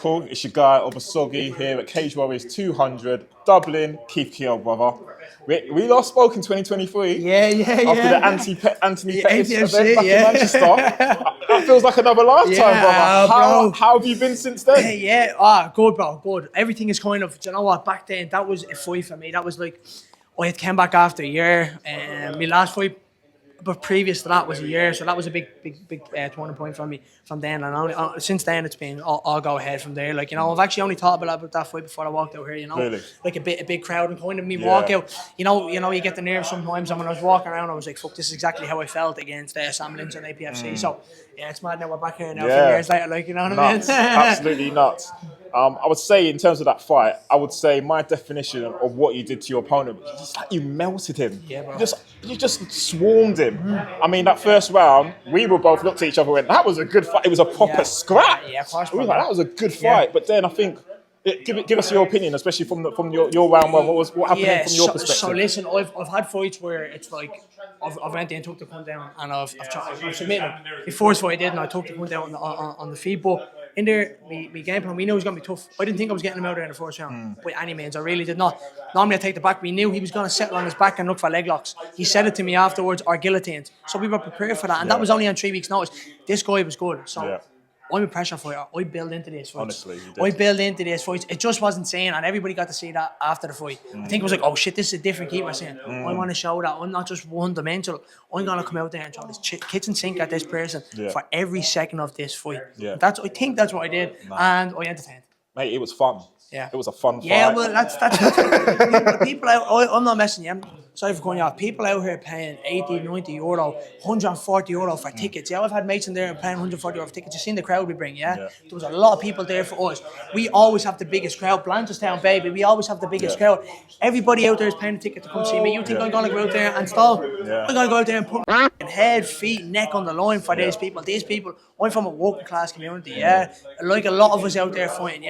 Cool, it's your guy Obasogi here at Cage Warriors 200, Dublin, Keogh, brother. We last spoke in 2023. After the Anthony Pettis event back in Manchester. That feels like another lifetime, brother. How have you been since then? Good, bro, good. Everything is kind of, do you know what, back then, that was a fight for me. That was like, I had came back after a year, and my last fight, but previous to that was a year, so that was a big turning point for me from then. And since then, it's been all go ahead from there. Like, you know, I've actually only thought about that fight before I walked out here. You know, really? Like a big crowd and kind of me walk out. You know, you get the nerves sometimes. And when I was walking around, I was like, "Fuck, this is exactly how I felt against Sam Lynch and APFC." So yeah, it's mad now we're back here now. A few years later, like, you know what I mean? Absolutely nuts. I would say in terms of that fight, I would say my definition of what you did to your opponent, just like you melted him. Yeah, bro. You just swarmed him. I mean, that first round, we were both looked at each other and went, that was a good fight. It was a proper scrap. Yeah, of course. We were like, that was a good fight. But then I think, give us your opinion, especially from your round one. What happened from your perspective? So listen, I've had fights where it's like I've went in, took the cunt down, and I've submitted him. The first fight I did, and I took the cunt down on the feet, but in there, my game plan, we knew it was going to be tough. I didn't think I was getting him out there in the first round by any means. I really did not. Normally I take the back. We knew he was going to settle on his back and look for leg locks. He said it to me afterwards, or guillotines. So we were prepared for that, and that was only on 3 weeks' notice. This guy was good, so I'm a pressure fighter. I build into these fights. Honestly, you did. I build into these fights. It just wasn't saying, and everybody got to see that after the fight. I think it was like, oh shit, this is a different keeper saying, I want to show that I'm not just one-dimensional. I'm going to come out there and throw this kitchen sink at this person for every second of this fight. I think that's what I did, and I entertained. Mate, it was fun. Yeah. It was a fun fight. Yeah, well, that's people out. I'm not messing you. Sorry for going off. People out here paying 80, 90 euro, 140 euro for tickets. Yeah, I've had mates in there paying 140 euro for tickets. You've seen the crowd we bring, yeah? There was a lot of people there for us. We always have the biggest crowd. Blanchardstown, baby, we always have the biggest crowd. Everybody out there is paying a ticket to come see me. You think I'm going to go out there and stall? I'm going to go out there and put my head, feet, neck on the line for these people. These people, I'm from a working class community, like a lot of us out there fighting,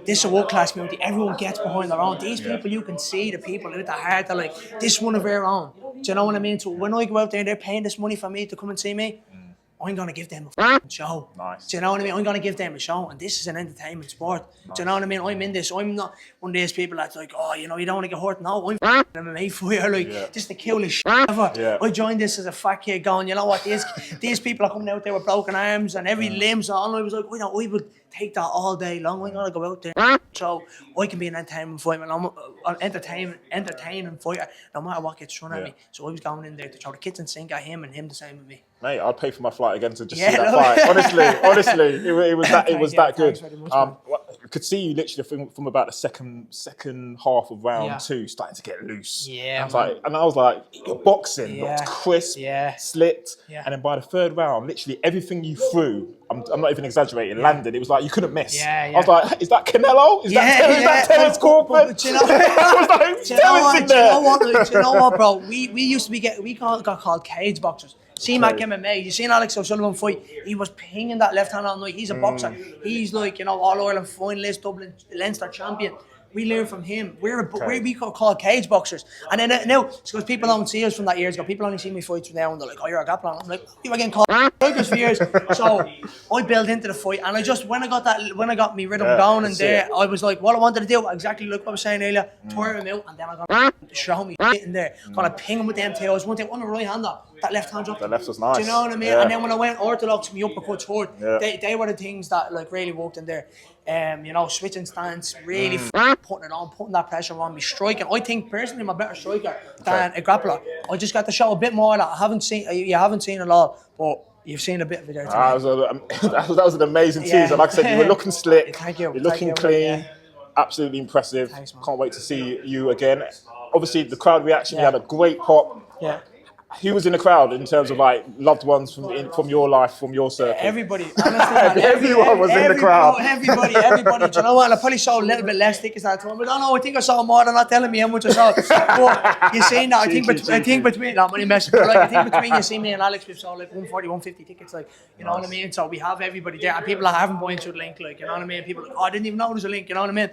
This is a world class community. Everyone gets behind their own. These people, you can see the people with the heart. They're like, this one of our own. Do you know what I mean? So when I go out there, they're paying this money for me to come and see me. I'm going to give them a show. Nice. Do you know what I mean? I'm going to give them a show. And this is an entertainment sport. Nice. Do you know what I mean? I'm in this. I'm not one of these people that's like, oh, you know, you don't want to get hurt. No, I'm an MMA fighter. Like, this is the coolest shit ever. I joined this as a fat kid going, you know what? These people are coming out there with broken arms and every limb's on. I was like, I would take that all day long. I'm going to go out there. So I can be an entertainment fighter. I'm an entertaining fighter no matter what gets thrown at me. So I was going in there to throw the kitchen sink at him and him the same with me. Mate, I'd pay for my flight again to just see that fight. Honestly, it was that good. I could see you literally from about the second half of round two starting to get loose. Yeah. And I was like, boxing, looked crisp, slick, and then by the third round, literally everything you threw, I'm not even exaggerating, landed. It was like you couldn't miss. I was like, is that Canelo? Is that Terence Crawford? Do you know what, bro? We used to we got called cage boxers. See Mac MMA, you seen Alex O'Sullivan fight, he was pinging that left hand all night. He's a boxer. He's like, you know, All-Ireland finalist, Dublin Leinster champion. We learn from him. We called cage boxers. And then now, because people don't see us from that years ago, people only see me fights from now and they're like, oh, you're a grappler. I'm like, you were getting called strikers for years. So I built into the fight, and I just, when I got me rhythm going in there, I was like, what I wanted to do, exactly like what I was saying earlier, tire him out, and then I'm going to show me in there. Gonna ping him with them tails. One thing on the right hander, that left hand drop. The left was nice. Do you know what I mean? And then when I went orthodox, my uppercuts hurt. They were the things that like really worked in there. You know, switching stance, really putting it on, putting that pressure on me, striking. I think personally I'm a better striker than a grappler. I just got to show a bit more that I haven't seen. You haven't seen a lot, but you've seen a bit of it there today. That was an amazing teaser. Like I said, you were looking slick. Thank you. You're looking clean. Absolutely impressive. Thanks, man. Can't wait to see you again. Obviously, the crowd reaction, you had a great pop. Yeah. Who was in the crowd in terms of like loved ones from your life, from your circle? Everybody, honestly, man, everyone was in the crowd. Everybody. Do you know what? I probably saw a little bit less tickets at the time, but I don't know. I think I saw more. They're not telling me how much I saw. But you saying that? I think between no money message. But like, I think between you see me and Alex, we've sold like 140, 150 tickets. Like, you know what I mean? So we have everybody there, and people that haven't bought into the link. Like, you know what I mean? People are like, oh, I didn't even know there was a link. You know what I mean?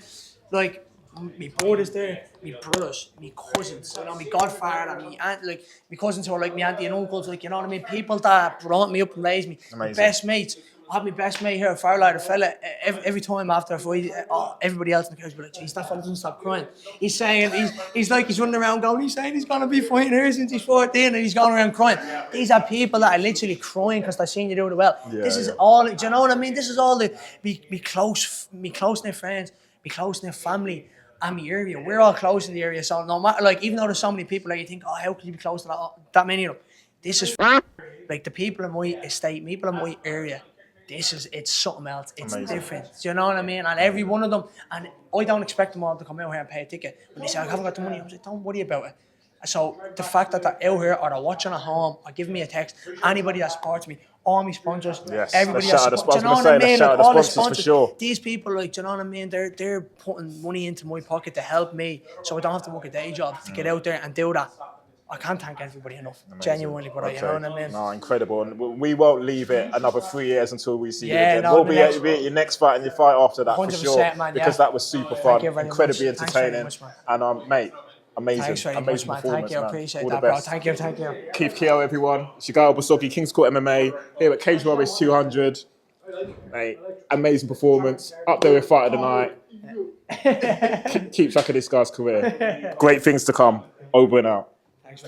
Like, my brothers there, my brothers, my cousins, you know, my godfather, my aunt, like, my cousins who are like my auntie and uncles, like, you know what I mean? People that brought me up and raised me, my best mates. I have my best mate here, a Farlighter fella. Every time after a fight, everybody else in the couch be like, "Geez, that fella doesn't stop crying." He's saying he's running around going, he's saying he's gonna be fighting here since he's 14, and he's going around crying. These are people that are literally crying because they're seeing you do it well. This is all. Do you know what I mean? This is all the be close knit friends, be close knit family. And the area, we're all close in the area. So no matter, like, even though there's so many people, like, you think, oh, how can you be close to that many of them? This is like the people in my estate, people in my area. It's something else. It's different. Do you know what I mean? And every one of them, and I don't expect them all to come out here and pay a ticket. When they say, I haven't got the money, I'm like, don't worry about it. So the fact that they're out here or they're watching at home or giving me a text, anybody that supports me, all my sponsors, everybody that supports, you know what I mean? Like, all the sponsors, for sure. These people, like, do you know what I mean? They're putting money into my pocket to help me, so I don't have to work a day job to get out there and do that. I can't thank everybody enough, genuinely, but you know what I mean? No, incredible. And we won't leave it another 3 years until we see you again. We'll be at your next fight and your fight after that, for sure. Man, because that was super fun, incredibly much. entertaining. And, mate, amazing, Thanks very amazing much, man. performance, Thank you, man. appreciate All that, the bro. best. Thank you. Keith Keogh, everyone. Shigawa Bosoki, King's Court MMA, here at Cage Warriors 200. Mate, amazing performance. Up there with Fight of the Night. Keep track of this guy's career. Great things to come. Over and out.